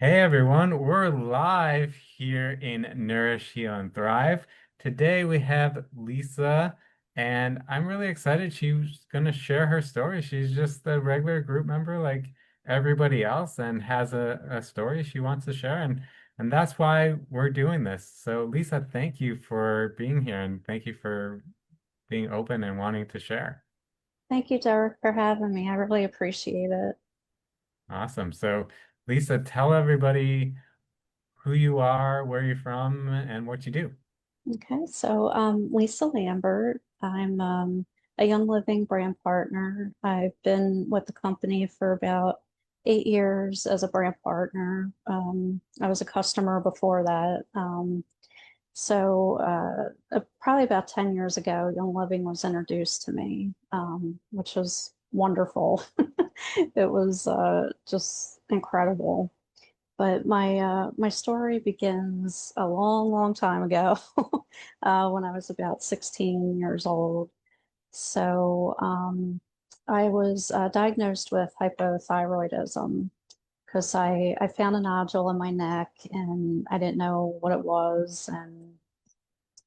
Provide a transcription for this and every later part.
Hey everyone, we're live here in Nourish, Heal, and Thrive. Today we have Lisa, and I'm really excited. She's going to share her story. She's just a regular group member like everybody else and has a story she wants to share, and that's why we're doing this. So Lisa, thank you for being here and thank you for being open and wanting to share. Thank you, Derek, for having me. I really appreciate it. Awesome. So Lisa, tell everybody who you are, where you're from, and what you do. Okay, so Lisa Lambert. I'm a Young Living brand partner. I've been with the company for about 8 years as a brand partner. I was a customer before that. Probably about 10 years ago, Young Living was introduced to me, which was wonderful. It was just incredible. But my story begins a long, long time ago, when I was about 16 years old. So I was diagnosed with hypothyroidism because I found a nodule in my neck and I didn't know what it was. And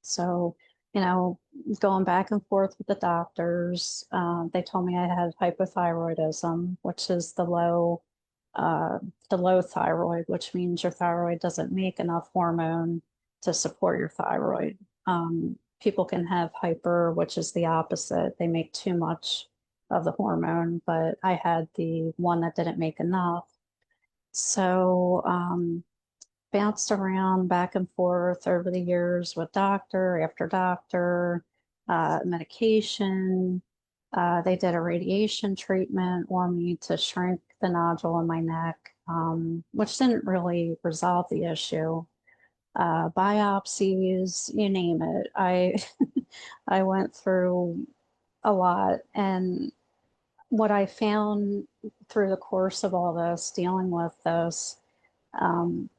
so, you know, going back and forth with the doctors, they told me I had hypothyroidism, which is uh, the low thyroid, which means your thyroid doesn't make enough hormone to support your thyroid. People can have hyper, which is the opposite. They make too much of the hormone, but I had the one that didn't make enough. So, bounced around back and forth over the years with doctor after doctor, medication. They did a radiation treatment on me to shrink the nodule in my neck, which didn't really resolve the issue. Biopsies, you name it. I went through a lot, and what I found through the course of all this, dealing with this,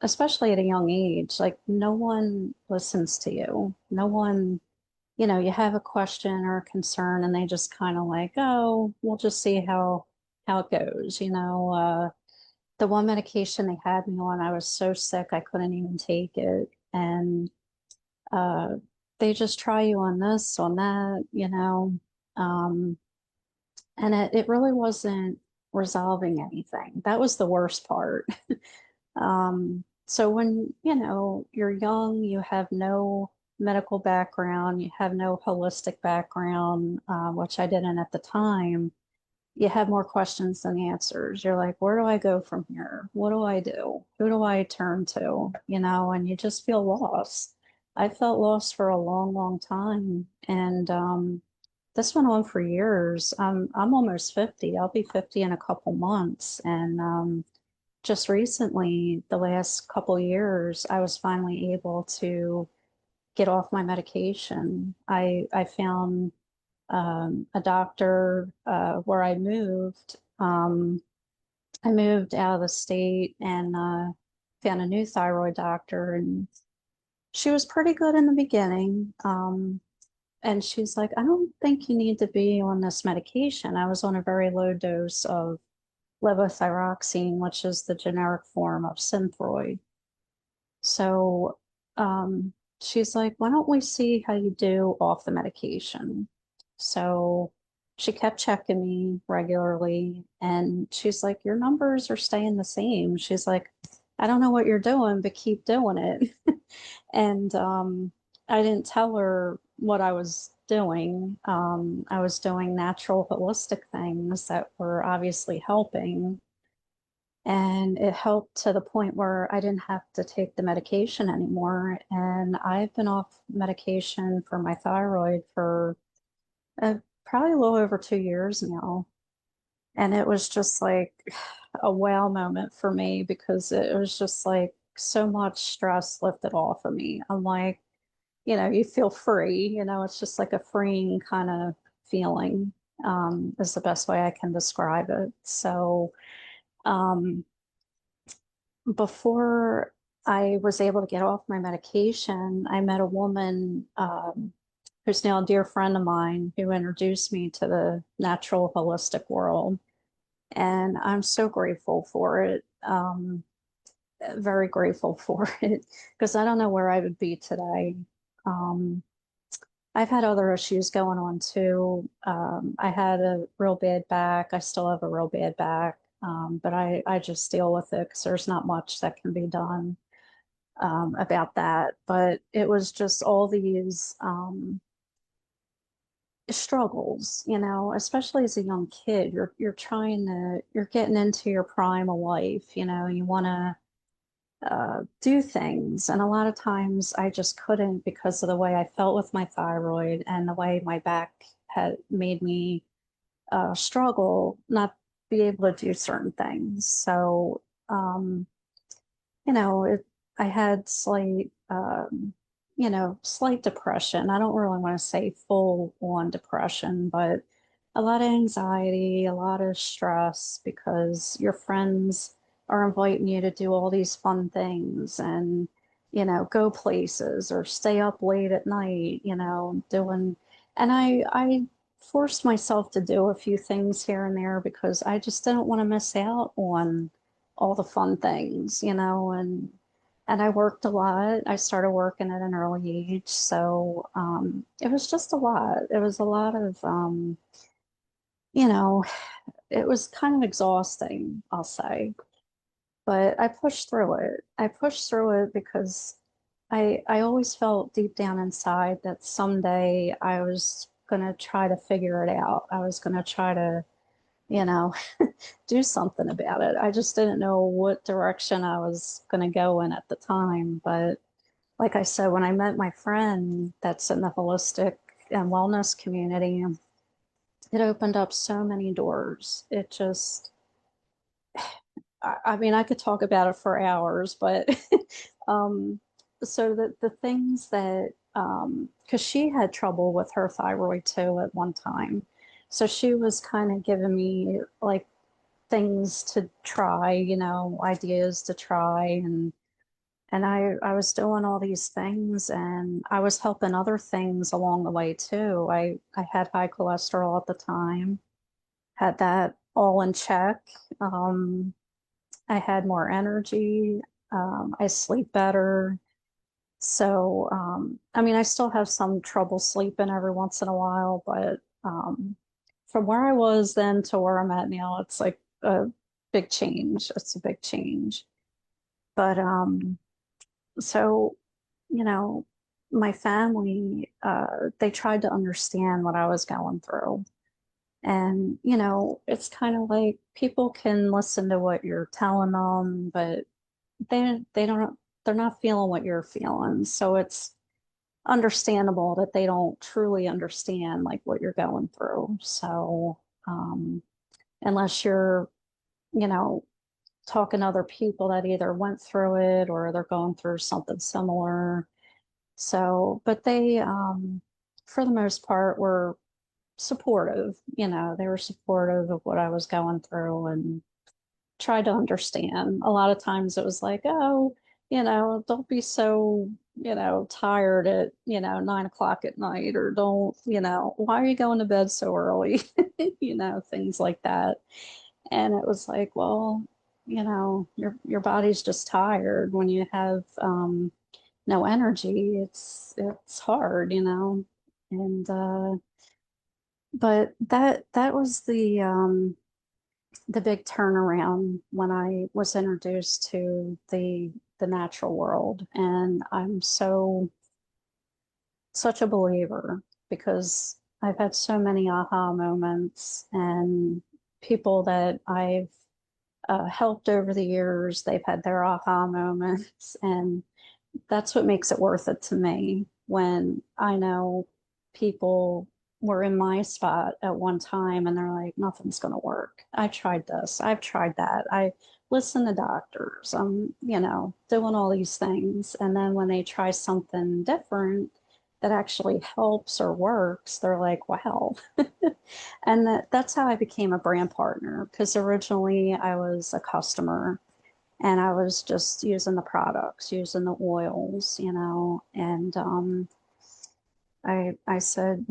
especially at a young age, like no one listens to you. No one, you have a question or a concern and they just kind of like, oh, we'll just see how it goes. The one medication they had me on, I was so sick I couldn't even take it. And uh, they just try you on this, on that. Um, and it really wasn't resolving anything. That was the worst part. So when, you're young, you have no medical background, you have no holistic background, which I didn't at the time, you have more questions than answers. You're like, where do I go from here? What do I do? Who do I turn to? And you just feel lost. I felt lost for a long, long time. And this went on for years. I'm almost 50. I'll be 50 in a couple months. And just recently, the last couple years, I was finally able to get off my medication. I found a doctor where I moved. I moved out of the state and found a new thyroid doctor, and she was pretty good in the beginning. And she's like, I don't think you need to be on this medication. I was on a very low dose of levothyroxine, which is the generic form of Synthroid. So she's like, why don't we see how you do off the medication? So she kept checking me regularly and she's like, your numbers are staying the same. She's like, I don't know what you're doing, but keep doing it. And I didn't tell her what I was doing. I was doing natural, holistic things that were obviously helping, and it helped to the point where I didn't have to take the medication anymore. And I've been off medication for my thyroid for uh, probably a little over 2 years now. And it was just like a wow moment for me because it was just like so much stress lifted off of me. I'm like, you feel free, it's just like a freeing kind of feeling, is the best way I can describe it. So, um, before I was able to get off my medication, I met a woman, who's now a dear friend of mine who introduced me to the natural holistic world. And I'm so grateful for it. very grateful for it because I don't know where I would be today. Um, I've had other issues going on too. I had a real bad back. I still have a real bad back, but I just deal with it because there's not much that can be done about that. But it was just all these struggles, especially as a young kid. You're trying to you're getting into your prime of life. You want to do things. And a lot of times I just couldn't because of the way I felt with my thyroid and the way my back had made me struggle, not be able to do certain things. So, um, you know, it, I had slight depression. I don't really want to say full on depression, but a lot of anxiety, a lot of stress because your friends are inviting you to do all these fun things and, go places or stay up late at night, and I forced myself to do a few things here and there because I just didn't want to miss out on all the fun things, and I worked a lot. I started working at an early age, so it was just a lot. It was a lot of you know, it was kind of exhausting, I'll say. But I pushed through it. I pushed through it because I always felt deep down inside that someday I was gonna try to figure it out. I was gonna try to, you know, do something about it. I just didn't know what direction I was going to go in at the time. But like I said, when I met my friend that's in the holistic and wellness community, it opened up so many doors. It just, I mean, I could talk about it for hours, but um, so the things that, because she had trouble with her thyroid too at one time. So she was kind of giving me like things to try, ideas to try and I was doing all these things and I was helping other things along the way too. I had high cholesterol at the time, had that all in check. Um, I had more energy. I sleep better. So, I mean, I still have some trouble sleeping every once in a while, but from where I was then to where I'm at now, it's like a big change. It's a big change. But so, you know, my family, they tried to understand what I was going through. And, it's kind of like people can listen to what you're telling them, but they don't, they're not feeling what you're feeling. So it's understandable that they don't truly understand like what you're going through. So, um, unless you're, you know, talking to other people that either went through it or they're going through something similar. So, but they, for the most part, were supportive. They were supportive of what I was going through and tried to understand. A lot of times it was like, oh, don't be so, tired at, 9 o'clock at night, or don't, why are you going to bed so early? Things like that. And it was like, well, your body's just tired when you have no energy. It's hard, And but that was the big turnaround when I was introduced to the natural world. And I'm such a believer because I've had so many aha moments and people that I've helped over the years, they've had their aha moments. And that's what makes it worth it to me when I know people were in my spot at one time and they're like, nothing's going to work. I tried this, I've tried that. I listen to doctors, I'm, doing all these things. And then when they try something different that actually helps or works, they're like, wow. And that's how I became a brand partner because originally I was a customer and I was just using the products, using the oils, and I said,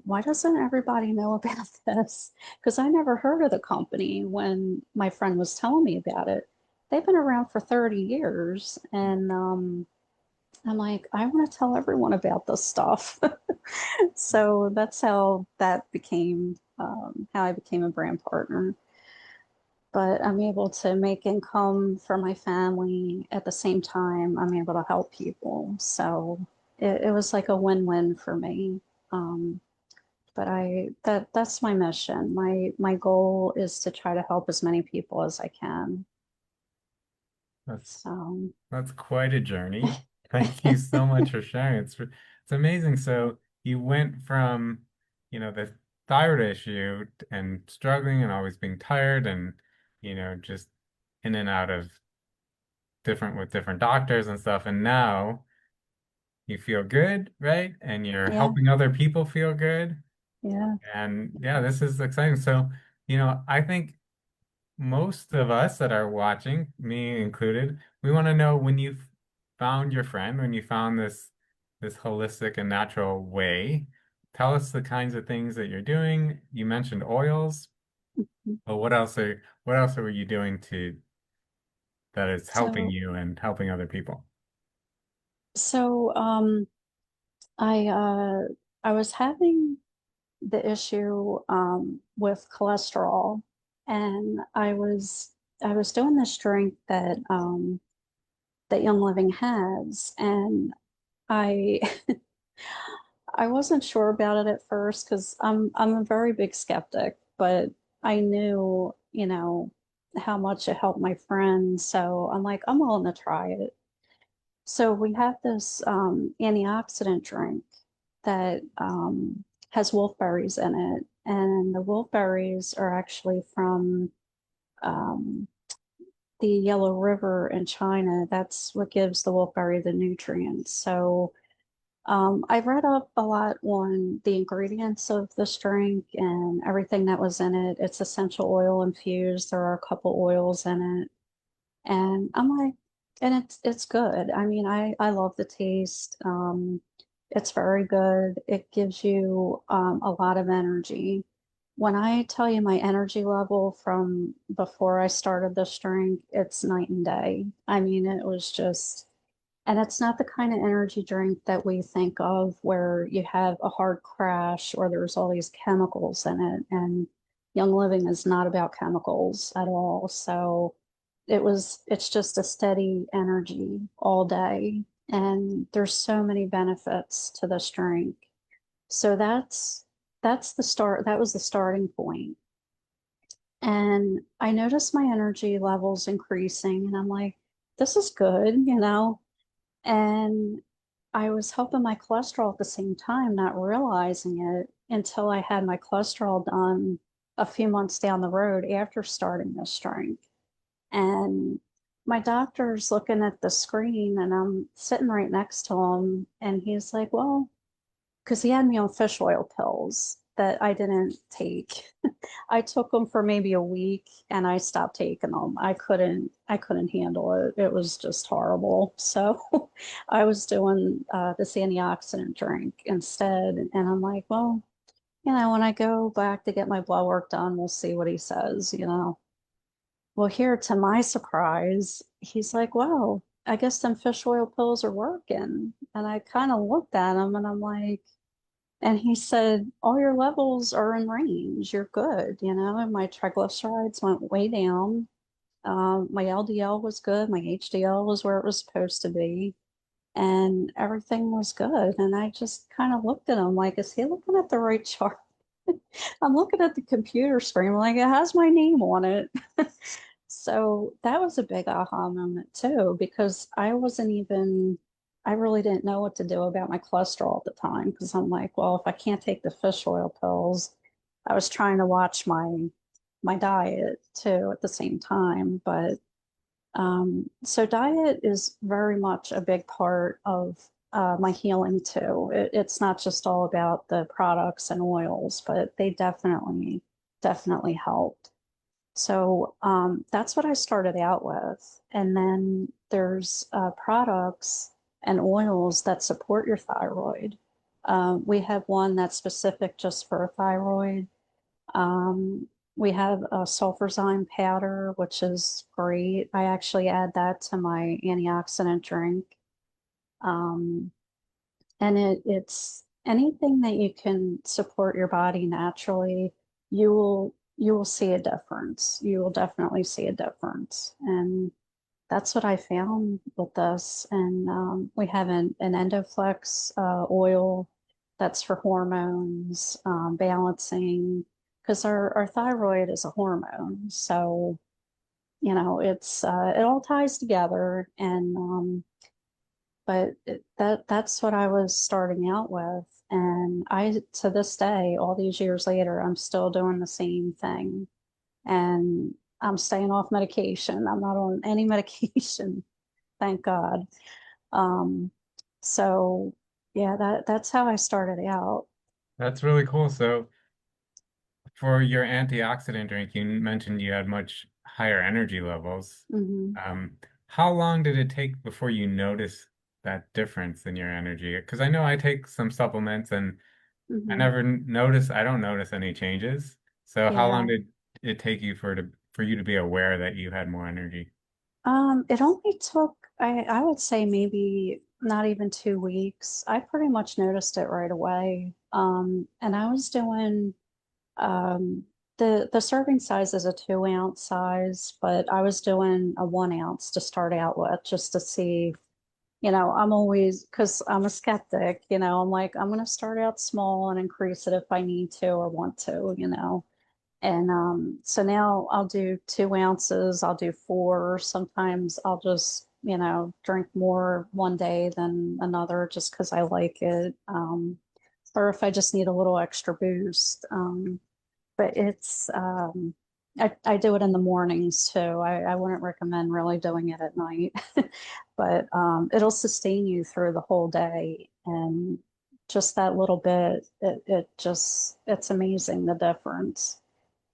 why doesn't everybody know about this? Because I never heard of the company when my friend was telling me about it. they've been around for 30 years. And I'm like, I want to tell everyone about this stuff. So that's how I became a brand partner. But I'm able to make income for my family at the same time. I'm able to help people. So it was like a win-win for me. Um, but that's my mission. My goal is to try to help as many people as I can. That's So that's quite a journey. Thank you so much for sharing. It's amazing. So you went from, the thyroid issue and struggling and always being tired and, just in and out of different doctors and stuff. And now you feel good, right? And you're yeah, helping other people feel good. yeah. And yeah, this is exciting. So, I think most of us that are watching, me included, we want to know when you found your friend, when you found this holistic and natural way. Tell us the kinds of things that you're doing. You mentioned oils, but what else are you doing to that is helping So you and helping other people? so I I was having the issue with cholesterol, and I was doing this drink that Young Living has, and I I wasn't sure about it at first because I'm a very big skeptic, but I knew, how much it helped my friends, so I'm like, I'm willing to try it. So we have this antioxidant drink that has wolfberries in it, and the wolfberries are actually from um, the Yellow River in China. That's what gives the wolfberry the nutrients. So I've read up a lot on the ingredients of this drink and everything that was in it. It's essential oil infused. There are a couple oils in it. And I'm like, and it's good. I mean, I love the taste. It's very good. It gives you a lot of energy. When I tell you my energy level from before I started this drink, it's night and day. I mean, it was just, and it's not the kind of energy drink that we think of where you have a hard crash or there's all these chemicals in it. And Young Living is not about chemicals at all. So it's just a steady energy all day. And there's so many benefits to this drink. So that's the start. That was the starting point. And I noticed my energy levels increasing, and I'm like, this is good. And I was helping my cholesterol at the same time, not realizing it until I had my cholesterol done a few months down the road after starting this drink. And my doctor's looking at the screen and I'm sitting right next to him. And he's like, well, because he had me on fish oil pills that I didn't take. I took them for maybe a week and I stopped taking them. I couldn't handle it. It was just horrible. So I was doing this antioxidant drink instead. And I'm like, well, when I go back to get my blood work done, we'll see what he says. Well, here to my surprise, he's like, well, I guess them fish oil pills are working. And I kind of looked at him and I'm like, and he said, all your levels are in range. You're good. And my triglycerides went way down. My LDL was good. My HDL was where it was supposed to be. And everything was good. And I just kind of looked at him like, is he looking at the right chart? I'm looking at the computer screen, like, it has my name on it. So that was a big aha moment too, because I really didn't know what to do about my cholesterol at the time. Because I'm like, well, if I can't take the fish oil pills, I was trying to watch my diet too at the same time. But so diet is very much a big part of my healing too. It's not just all about the products and oils, but they definitely helped. So that's what I started out with. And then there's products and oils that support your thyroid. We have one that's specific just for thyroid. We have a sulfurzyme powder, which is great. I actually add that to my antioxidant drink. Um, and it's anything that you can support your body naturally, you will see a difference. You will definitely see a difference. And that's what I found with this. And we have an Endoflex oil that's for hormones, balancing, because our thyroid is a hormone. So, it all ties together. And that's what I was starting out with. And to this day, all these years later, I'm still doing the same thing. And I'm staying off medication. I'm not on any medication, thank God. Um, so yeah, that's how I started out. That's really cool. So for your antioxidant drink, you mentioned you had much higher energy levels. Hmm. Um, how long did it take before you noticed that difference in your energy? Because I know I take some supplements and Hmm. I don't notice any changes. So how long Yeah. did it take you for you to be aware that you had more energy? It only took, I would say maybe not even 2 weeks. I pretty much noticed it right away. And I was doing Um, the serving size is a 2 ounce size, but I was doing a 1 ounce to start out with just to see, I'm always, because I'm a skeptic, I'm like, I'm going to start out small and increase it if I need to or want to. And so now I'll do 2 ounces, I'll do four. Sometimes I'll just, drink more one day than another just because I like it. Or if I just need a little extra boost. But I do it in the mornings too. I wouldn't recommend really doing it at night, but it'll sustain you through the whole day. And just that little bit, it's amazing the difference.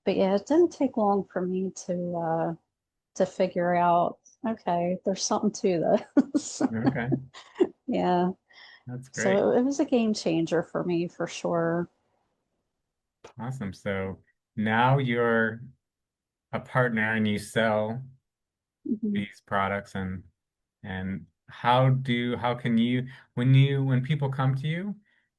But yeah, it didn't take long for me to figure out, okay, there's something to this. Okay, Yeah. that's great. So it was a game changer for me for sure. Awesome. So now you're a partner and you sell Mhm. these products and how can you when people come to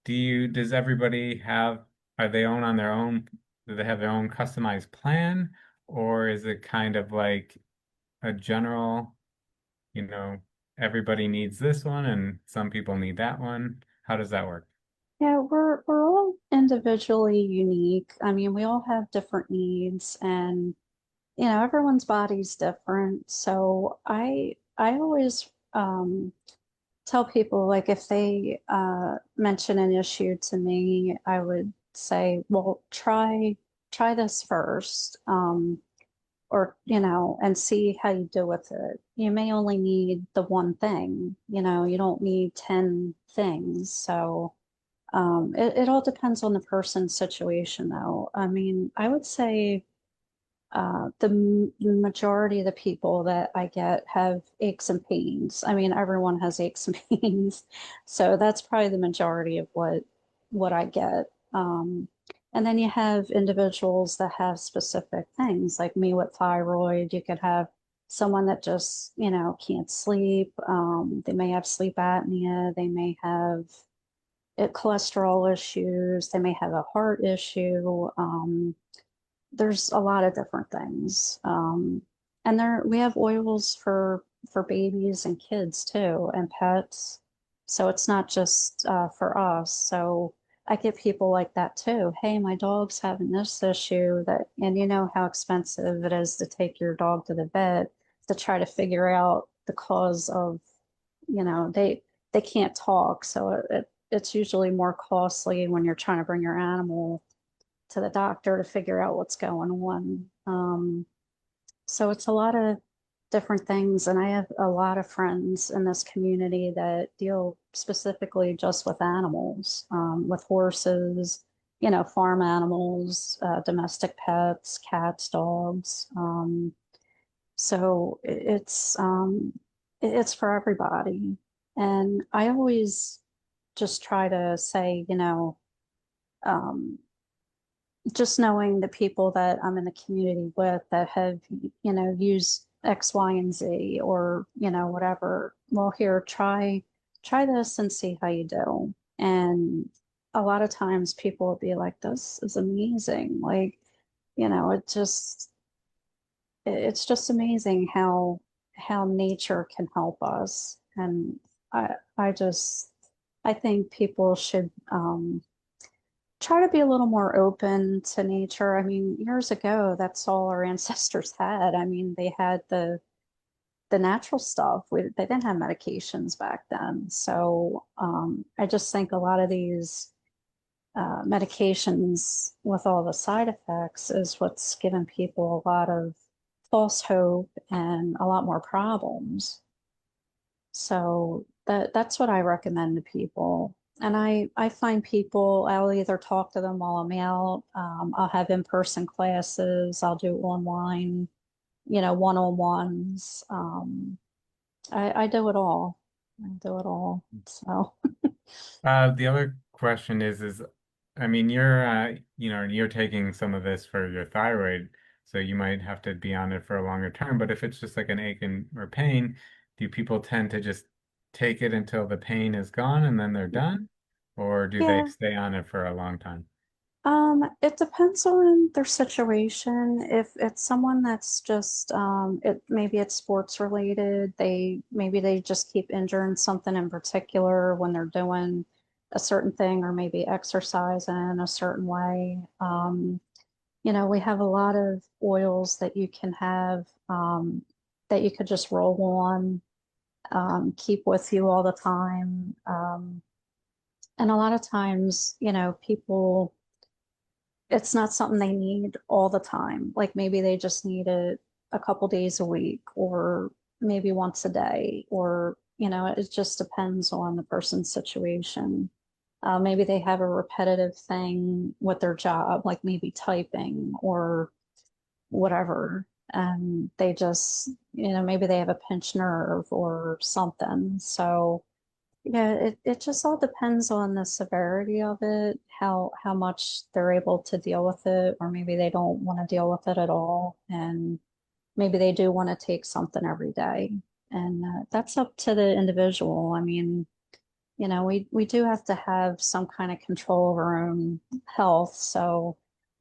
you, does everybody have are they own on their own do they have their own customized plan or is it kind of like a general, you know, everybody needs this one and some people need that one? How does that work? Yeah, we're all individually unique. I mean, we all have different needs and everyone's body's different. So I always tell people like if they mention an issue to me, I would say, well, try this first. Or and see how you do with it. You may only need the one thing, you don't need 10 things. So it all depends on the person's situation, though. I mean, I would say majority of the people that I get have aches and pains. I mean, everyone has aches and pains, so that's probably the majority of what I get. And then you have individuals that have specific things, like me with thyroid. You could have someone that just can't sleep. They may have sleep apnea. They may have cholesterol issues. They may have a heart issue. There's a lot of different things. And we have oils for babies and kids too, and pets. So it's not just for us. So I get people like that too. Hey, my dog's having this issue and you know how expensive it is to take your dog to the vet to try to figure out the cause of, they can't talk. So it's usually more costly when you're trying to bring your animal to the doctor to figure out what's going on. So it's a lot of different things. And I have a lot of friends in this community that deal specifically just with animals, with horses, farm animals, domestic pets, cats, dogs. So it's for everybody. And I always just try to say, um, just knowing the people that I'm in the community with that have, used X, Y, and Z, or, whatever. Well, here, try this and see how you do. And a lot of times people will be like, this is amazing. Like, it's just amazing how nature can help us. And I just I think people should try to be a little more open to nature. I mean, years ago, that's all our ancestors had. I mean, they had the natural stuff. They didn't have medications back then. So I just think a lot of these medications with all the side effects is what's given people a lot of false hope and a lot more problems. So that's what I recommend to people. And I find people, I'll either talk to them while I'm out, I'll have in-person classes, I'll do online, one-on-ones. I do it all. I do it all. So The other question is, I mean, you're taking some of this for your thyroid, so you might have to be on it for a longer term. But if it's just like an ache or pain, do people tend to just take it until the pain is gone and then they're done? Or do they yeah, stay on it for a long time? it depends on their situation. If it's someone that's just maybe it's sports related, maybe they just keep injuring something in particular when they're doing a certain thing or maybe exercise in a certain way. We have a lot of oils that you can have that you could just roll on, keep with you all the time. And a lot of times, people it's not something they need all the time. Like maybe they just need it a couple days a week or maybe once a day, or, it just depends on the person's situation. Maybe they have a repetitive thing with their job, like maybe typing or whatever. And they just, maybe they have a pinched nerve or something. So, yeah, it just all depends on the severity of it, how much they're able to deal with it, or maybe they don't want to deal with it at all, and maybe they do want to take something every day, and that's up to the individual. I mean, we do have to have some kind of control of our own health, so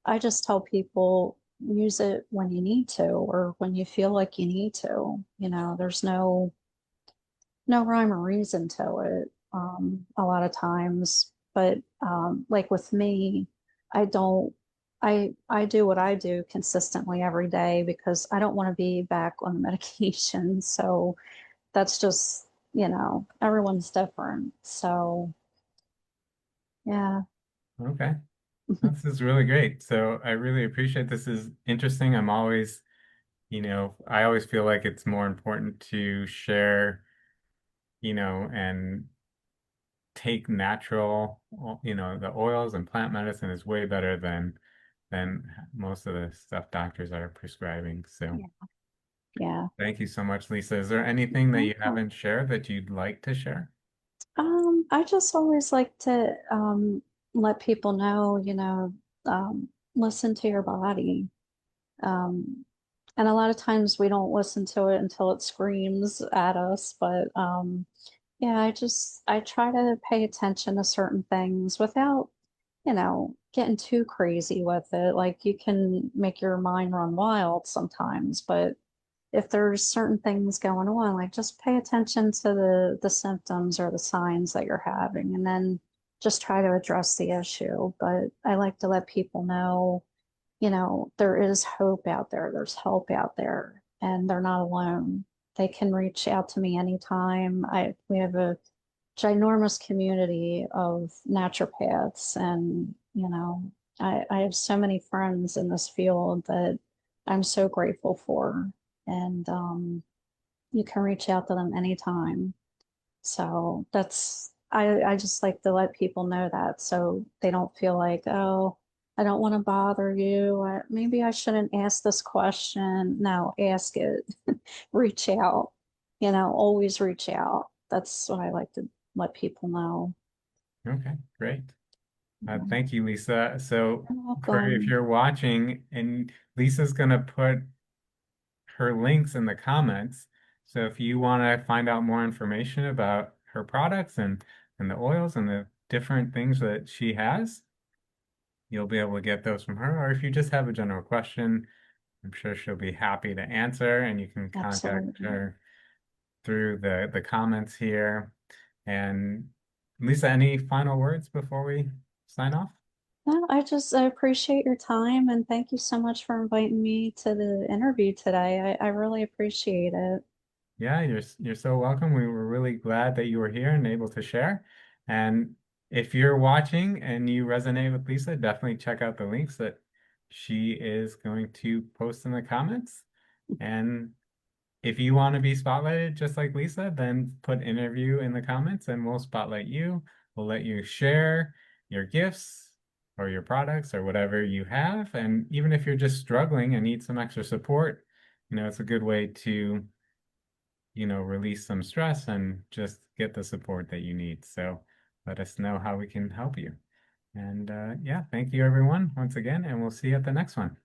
I just tell people use it when you need to, or when you feel like you need to. There's no rhyme or reason to it a lot of times. But like with me, I don't, I do what I do consistently every day because I don't want to be back on the medication. So that's just, everyone's different. So yeah. Okay. This is really great. So I really appreciate this is interesting. I always feel like it's more important to share, and take natural, the oils and plant medicine is way better than most of the stuff doctors are prescribing. So Yeah. Yeah. thank you so much, Lisa. Is there anything that you Okay. haven't shared that you'd like to share? I just always like to let people know, listen to your body. Um, and a lot of times we don't listen to it until it screams at us. But yeah, I try to pay attention to certain things without, getting too crazy with it. Like you can make your mind run wild sometimes, but if there's certain things going on, like just pay attention to the symptoms or the signs that you're having, and then just try to address the issue. But I like to let people know, there is hope out there, there's help out there, and they're not alone. They can reach out to me anytime. We have a ginormous community of naturopaths, and I have so many friends in this field that I'm so grateful for. And you can reach out to them anytime. So I just like to let people know that so they don't feel like, oh, I don't want to bother you. Maybe I shouldn't ask this question. No, ask it. Reach out. Always reach out. That's what I like to let people know. Okay, great. Thank you, Lisa. So You're for if welcome. you're watching, and Lisa's gonna put her links in the comments. So if you want to find out more information about her products and the oils and the different things that she has, you'll be able to get those from her. Or if you just have a general question, I'm sure she'll be happy to answer, and you can contact Absolutely. her through the comments here. And Lisa, any final words before we sign off? No, I appreciate your time and thank you so much for inviting me to the interview today. I really appreciate it. Yeah, you're so welcome. We were really glad that you were here and able to share. And if you're watching and you resonate with Lisa, definitely check out the links that she is going to post in the comments. And if you want to be spotlighted just like Lisa, then put interview in the comments and we'll spotlight you. We'll let you share your gifts or your products or whatever you have. And even if you're just struggling and need some extra support, it's a good way to release some stress and just get the support that you need. So let us know how we can help you. And yeah, thank you everyone once again, and we'll see you at the next one.